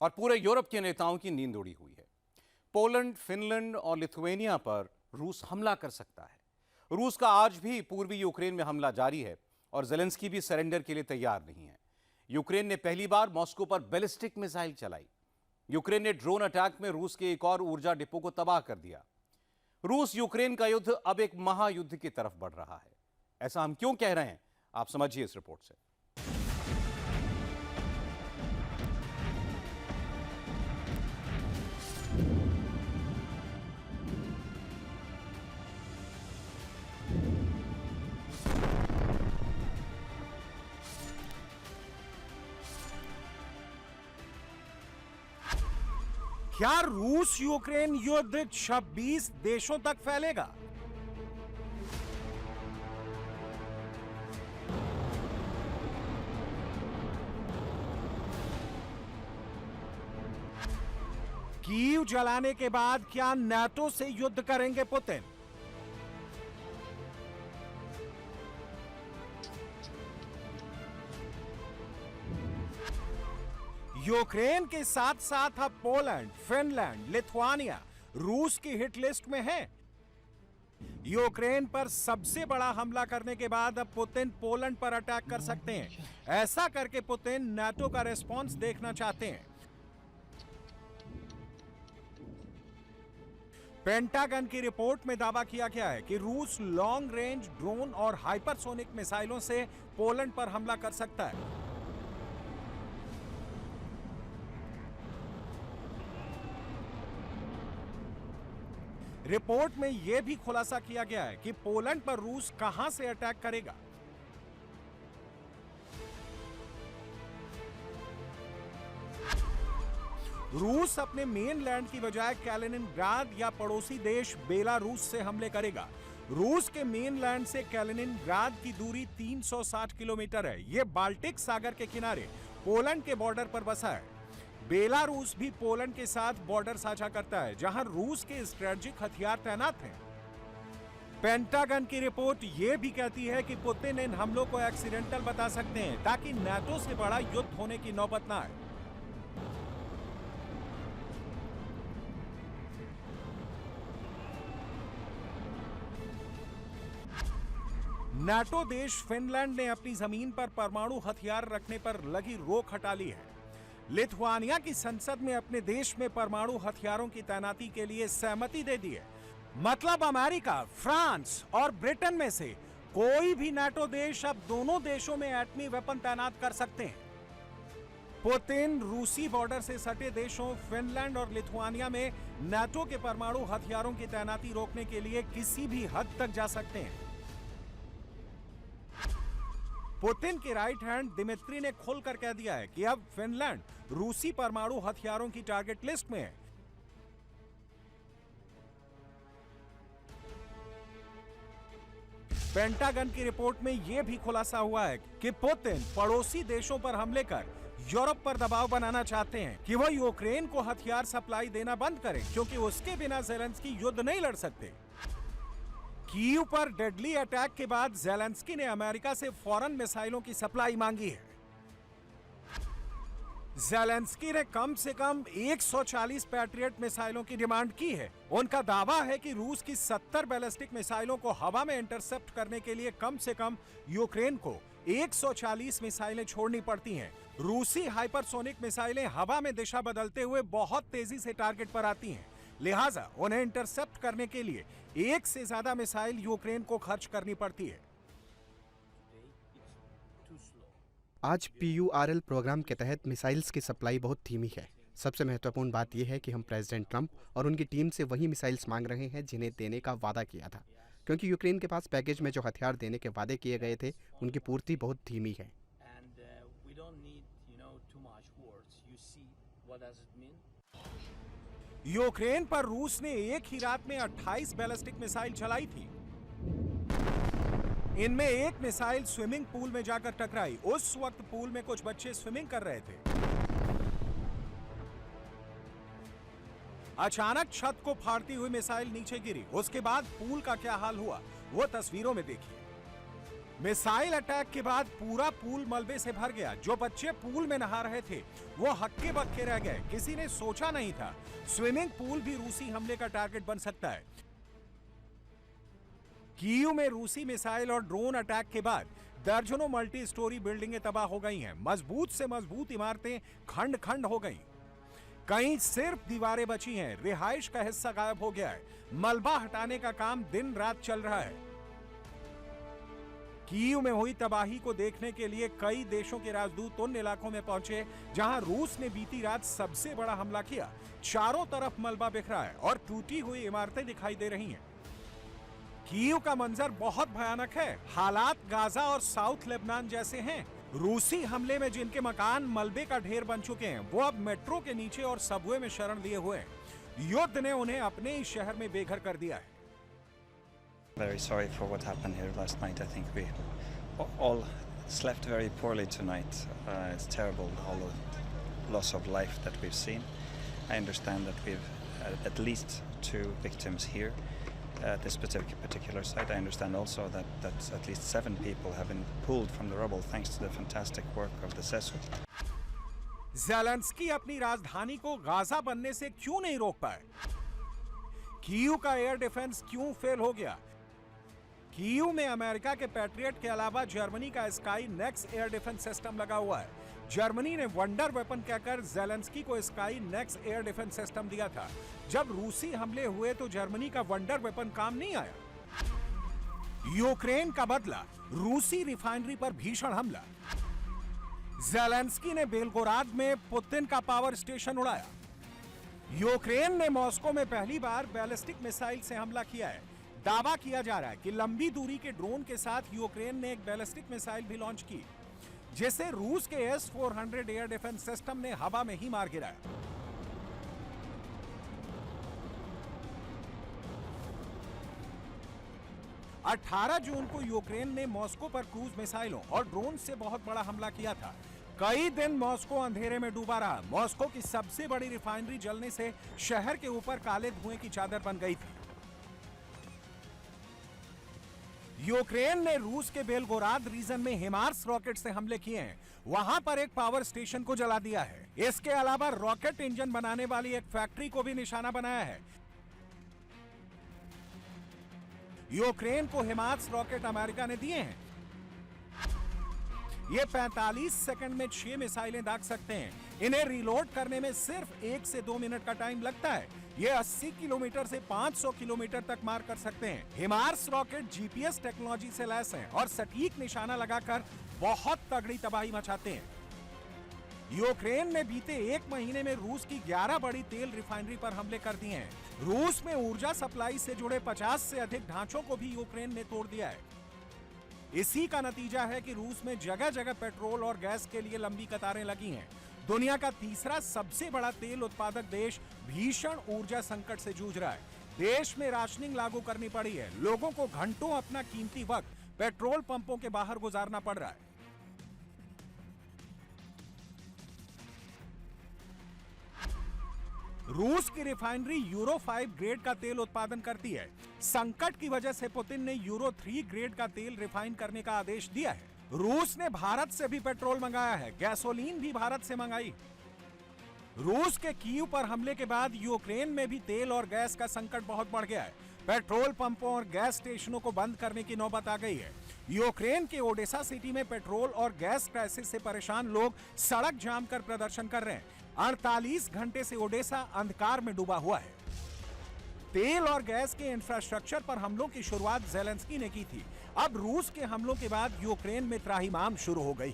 और पूरे यूरोप के नेताओं की नींद उड़ी हुई है। पोलैंड, फिनलैंड और लिथुआनिया पर रूस हमला कर सकता है। रूस का आज भी पूर्वी यूक्रेन में हमला जारी है और जेलेंस्की भी सरेंडर के लिए तैयार नहीं है। यूक्रेन ने पहली बार मॉस्को पर बैलिस्टिक मिसाइल चलाई। यूक्रेन ने ड्रोन अटैक में रूस के एक और ऊर्जा डिपो को तबाह कर दिया। रूस यूक्रेन का युद्ध अब एक महायुद्ध की तरफ बढ़ रहा है। ऐसा हम क्यों कह रहे हैं, आप समझिए इस रिपोर्ट से। क्या रूस यूक्रेन युद्ध 26 देशों तक फैलेगा? कीव जलाने के बाद क्या नाटो से युद्ध करेंगे पुतिन? यूक्रेन के साथ साथ अब पोलैंड, फिनलैंड, लिथुआनिया रूस की हिट लिस्ट में है। यूक्रेन पर सबसे बड़ा हमला करने के बाद अब पुतिन पोलैंड पर अटैक कर सकते हैं। ऐसा करके पुतिन नाटो का रिस्पॉन्स देखना चाहते हैं। पेंटागन की रिपोर्ट में दावा किया गया है कि रूस लॉन्ग रेंज ड्रोन और हाइपरसोनिक मिसाइलों से पोलैंड पर हमला कर सकता है। रिपोर्ट में यह भी खुलासा किया गया है कि पोलैंड पर रूस कहां से अटैक करेगा। रूस अपने मेनलैंड की बजाय कैलिनिनग्राद या पड़ोसी देश बेलारूस से हमले करेगा। रूस के मेनलैंड से कैलिनिनग्राद की दूरी 360 किलोमीटर है। यह बाल्टिक सागर के किनारे पोलैंड के बॉर्डर पर बसा है। बेलारूस भी पोलैंड के साथ बॉर्डर साझा करता है, जहां रूस के स्ट्रेटेजिक हथियार तैनात हैं। पेंटागन की रिपोर्ट यह भी कहती है कि पुतिन इन हमलों को एक्सीडेंटल बता सकते हैं ताकि नाटो से बड़ा युद्ध होने की नौबत ना आए। नाटो देश फिनलैंड ने अपनी जमीन पर परमाणु हथियार रखने पर लगी रोक हटा ली है। लिथुआनिया की संसद में अपने देश में परमाणु हथियारों की तैनाती के लिए सहमति दे दी है। मतलब अमेरिका, फ्रांस और ब्रिटेन में से कोई भी नाटो देश अब दोनों देशों में एटमी वेपन तैनात कर सकते हैं। पुतिन रूसी बॉर्डर से सटे देशों फिनलैंड और लिथुआनिया में नाटो के परमाणु हथियारों की तैनाती रोकने के लिए किसी भी हद तक जा सकते हैं। पुतिन के राइट हैंड दिमित्री ने खुलकर कह दिया है कि अब फिनलैंड रूसी परमाणु हथियारों की टारगेट लिस्ट में है। पेंटागन की रिपोर्ट में यह भी खुलासा हुआ है कि पुतिन पड़ोसी देशों पर हमले कर यूरोप पर दबाव बनाना चाहते हैं कि वह यूक्रेन को हथियार सप्लाई देना बंद करें, क्योंकि उसके बिना जेलेंस्की युद्ध नहीं लड़ सकते। कीव पर डेडली अटैक के बाद जेलेंस्की ने अमेरिका से फौरन मिसाइलों की सप्लाई मांगी है। जेलेंस्की ने कम से कम 140 पैट्रियट मिसाइलों की डिमांड की है। उनका दावा है कि रूस की 70 बैलिस्टिक मिसाइलों को हवा में इंटरसेप्ट करने के लिए कम से कम यूक्रेन को 140 मिसाइलें छोड़नी पड़ती हैं। रूसी हाइपरसोनिक मिसाइलें हवा में दिशा बदलते हुए बहुत तेजी से टारगेट पर आती हैं, लिहाजा उन्हें इंटरसेप्ट करने के लिए एक से ज्यादा मिसाइल यूक्रेन को खर्च करनी पड़ती है। आज PURL प्रोग्राम के तहत मिसाइल्स की सप्लाई बहुत धीमी है। सबसे महत्वपूर्ण बात यह है कि हम प्रेसिडेंट ट्रंप और उनकी टीम से वही मिसाइल्स मांग रहे हैं जिन्हें देने का वादा किया था, क्योंकि यूक्रेन के पास पैकेज में जो हथियार देने के वादे किए गए थे उनकी पूर्ति बहुत धीमी है। यूक्रेन पर रूस ने एक ही रात में 28 बैलिस्टिक मिसाइल चलाई थी। इनमें एक मिसाइल स्विमिंग पूल में जाकर टकराई। उस वक्त पूल में कुछ बच्चे स्विमिंग कर रहे थे। अचानक छत को फाड़ती हुई मिसाइल नीचे गिरी। उसके बाद पूल का क्या हाल हुआ वो तस्वीरों में देखिए। मिसाइल अटैक के बाद पूरा पूल मलबे से भर गया। जो बच्चे पूल में नहा रहे थे वो हक्के बक्के रह गए। किसी ने सोचा नहीं था स्विमिंग पूल भी रूसी हमले का टारगेट बन सकता है। कीव में रूसी मिसाइल और ड्रोन अटैक के बाद दर्जनों मल्टी स्टोरी बिल्डिंगें तबाह हो गई हैं। मजबूत से मजबूत इमारतें खंड खंड हो गईं। कहीं सिर्फ दीवारें बची हैं। रिहाइश का हिस्सा गायब हो गया है। मलबा हटाने का काम दिन रात चल रहा है। कीव में हुई तबाही को देखने के लिए कई देशों के राजदूत उन इलाकों में पहुंचे जहां रूस ने बीती रात सबसे बड़ा हमला किया। चारों तरफ मलबा बिखरा है और टूटी हुई इमारतें दिखाई दे रही हैं। कीव का मंजर बहुत भयानक है। हालात गाजा और साउथ लेबनान जैसे हैं। रूसी हमले में जिनके मकान मलबे का ढेर बन चुके हैं वो अब मेट्रो के नीचे और सबवे में शरण लिए हुए हैं। युद्ध ने उन्हें अपने ही शहर में बेघर कर दिया है। Very sorry for what happened here last night. I think we all slept very poorly tonight. It's terrible, all the loss of life that we've seen. I understand that we've at least 2 victims here at this particular site. I understand also that at least 7 people have been pulled from the rubble thanks to the fantastic work of the SESU. Zelensky अपनी राजधानी को Gaza बनने से क्यों नहीं रोक पाए? Kyiv का एयर डिफेंस क्यों फेल हो गया? कीव में अमेरिका के पैट्रियट के अलावा जर्मनी का sky next air defence system लगा हुआ है। जर्मनी ने वंडर वेपन कहकर ज़ेलेंस्की को sky next air defence system दिया था। जब रूसी हमले हुए तो जर्मनी का वंडर वेपन काम नहीं आया। यूक्रेन का बदला, रूसी रिफाइनरी पर भीषण हमला। ज़ेलेंस्की ने बेलगोराद में पुतिन का पावर स्टेशन उड़ाया। यूक्रेन ने मॉस्को में पहली बार बैलिस्टिक मिसाइल से हमला किया है। दावा किया जा रहा है कि लंबी दूरी के ड्रोन के साथ यूक्रेन ने एक बैलिस्टिक मिसाइल भी लॉन्च की, जिसे रूस के S-400 एयर डिफेंस सिस्टम ने हवा में ही मार गिराया। अठारह जून को यूक्रेन ने मॉस्को पर क्रूज मिसाइलों और ड्रोन से बहुत बड़ा हमला किया था। कई दिन मॉस्को अंधेरे में डूबा रहा। मॉस्को की सबसे बड़ी रिफाइनरी जलने से शहर के ऊपर काले धुएं की चादर बन गई थी। यूक्रेन ने रूस के बेलगोराद रीजन में हिमार्स रॉकेट से हमले किए हैं। वहां पर एक पावर स्टेशन को जला दिया है। इसके अलावा रॉकेट इंजन बनाने वाली एक फैक्ट्री को भी निशाना बनाया है। यूक्रेन को हिमार्स रॉकेट अमेरिका ने दिए हैं। ये 45 सेकंड में 6 मिसाइलें दाग सकते हैं। इन्हें रिलोड करने में सिर्फ 1 से 2 मिनट का टाइम लगता है। ये 80 किलोमीटर से 500 किलोमीटर तक मार कर सकते हैं। हिमार्स रॉकेट जीपीएस टेक्नोलॉजी से लैस हैं और सटीक निशाना लगाकर बहुत तगड़ी तबाही मचाते हैं। यूक्रेन ने बीते 1 महीने में रूस की 11 बड़ी तेल रिफाइनरी पर हमले कर दिए हैं। रूस में ऊर्जा सप्लाई से जुड़े 50 से अधिक ढांचों को भी यूक्रेन ने तोड़ दिया है। इसी का नतीजा है कि रूस में जगह जगह पेट्रोल और गैस के लिए लंबी कतारें लगी हैं। दुनिया का तीसरा सबसे बड़ा तेल उत्पादक देश भीषण ऊर्जा संकट से जूझ रहा है। देश में राशनिंग लागू करनी पड़ी है। लोगों को घंटों अपना कीमती वक्त पेट्रोल पंपों के बाहर गुजारना पड़ रहा है। रूस की रिफाइनरी यूरो 5 ग्रेड का तेल उत्पादन करती है। संकट की वजह से पुतिन ने यूरो 3 ग्रेड का तेल रिफाइन करने का आदेश दिया है। रूस ने भारत से भी पेट्रोल मंगाया है। गैसोलीन भी भारत से मंगाई। रूस के कीव पर हमले के बाद यूक्रेन में भी तेल और गैस का संकट बहुत बढ़ गया है। पेट्रोल पंपों और गैस स्टेशनों को बंद करने की नौबत आ गई है। यूक्रेन के ओडेसा सिटी में पेट्रोल और गैस क्राइसिस से परेशान लोग सड़क जाम कर प्रदर्शन कर रहे हैं। 48 घंटे से ओडेसा अंधकार में डूबा हुआ है। तेल और गैस के इंफ्रास्ट्रक्चर पर हमलों की शुरुआत ज़ेलेंस्की ने की थी। अब रूस के हमलों के बाद यूक्रेन में त्राहिमाम शुरू हो गई है।